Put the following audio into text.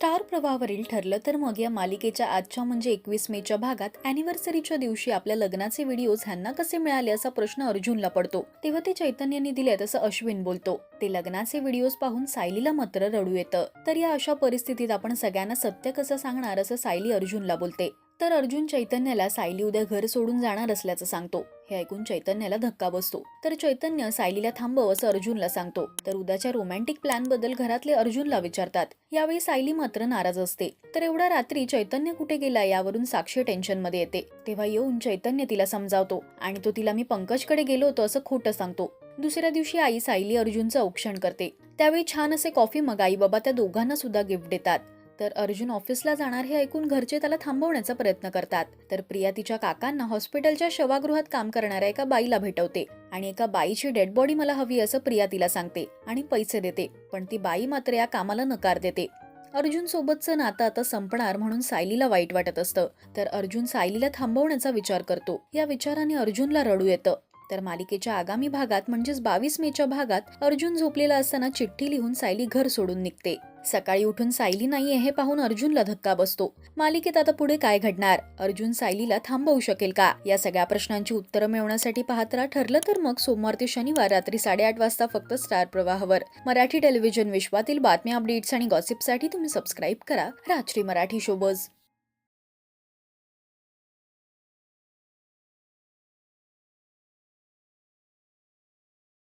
Star प्रवाहावरील ठरलं तर मग या मालिकेच्या आजच्या म्हणजे 21 मेच्या भागात अॅनिव्हर्सरीच्या दिवशी आपल्या लग्नाचे व्हिडिओज ह्यांना कसे मिळाले असा प्रश्न अर्जुनला पडतो. तेव्हा ते चैतन्याने दिले असं अश्विन बोलतो. ते लग्नाचे व्हिडिओज पाहून सायलीला मात्र रडू येतं. तर या अशा परिस्थितीत आपण सगळ्यांना सत्य कसं सांगणार असं सायली अर्जुनला बोलते. तर अर्जुन चैतन्याला सायली उद्या घर सोडून जाणार असल्याचं सांगतो. हे ऐकून चैतन्याला धक्का बसतो. तर चैतन्य सायलीला थांबव असं अर्जुनला सांगतो. तर उद्याच्या रोमॅन्टिक प्लॅन बद्दल घरातले अर्जुनला विचारतात. यावेळी सायली मात्र नाराज असते. तर एवढ्या रात्री चैतन्य कुठे गेला यावरून साक्षी टेन्शन मध्ये येते. तेव्हा येऊन चैतन्य तिला समजावतो आणि तो तिला मी पंकजकडे गेलो होतो असं खोटं सांगतो. दुसऱ्या दिवशी आई सायली अर्जुनचं औक्षण करते. त्यावेळी छान असे कॉफी मग आई बाबा त्या दोघांना सुद्धा गिफ्ट देतात. तर अर्जुन ऑफिसला जाणार हे ऐकून घरचे त्याला थांबवण्याचा प्रयत्न करतात. तर प्रिया तिच्या काकांना हॉस्पिटलच्या शवागृहात काम करणाऱ्या एका बाईला भेटवते आणि एका बाईची डेड बॉडी मला हवी असं प्रिया तिला सांगते आणि पैसे देते. पण ती बाई मात्र या कामाला नकार देते. अर्जुन सोबतचं नातं आता संपणार म्हणून सायलीला वाईट वाटत असतं. तर अर्जुन सायलीला थांबवण्याचा विचार करतो. या विचाराने अर्जुनला रडू येतं. तर मालिकेच्या आगामी भागात म्हणजेच 22 मेच्या भागात अर्जुन झोपलेला असताना चिठ्ठी लिहून सायली घर सोडून निघते. सकाळी उठून सायली नाहीये हे पाहून अर्जुनला धक्का बसतो. मालिकेत आता पुढे काय घडणार? अर्जुन सायलीला थांबवू शकेल का? या सगळ्या प्रश्नांची उत्तरं मिळवण्यासाठी पाहत राहा ठरलं तर मग सोमवार ते शनिवार रात्री 8:30 वाजता फक्त स्टार प्रवाहावर. मराठी टेलिव्हिजन विश्वातील बातम्या, अपडेट्स आणि गॉसिपसाठी तुम्ही सबस्क्राईब करा राजश्री मराठी शोबज.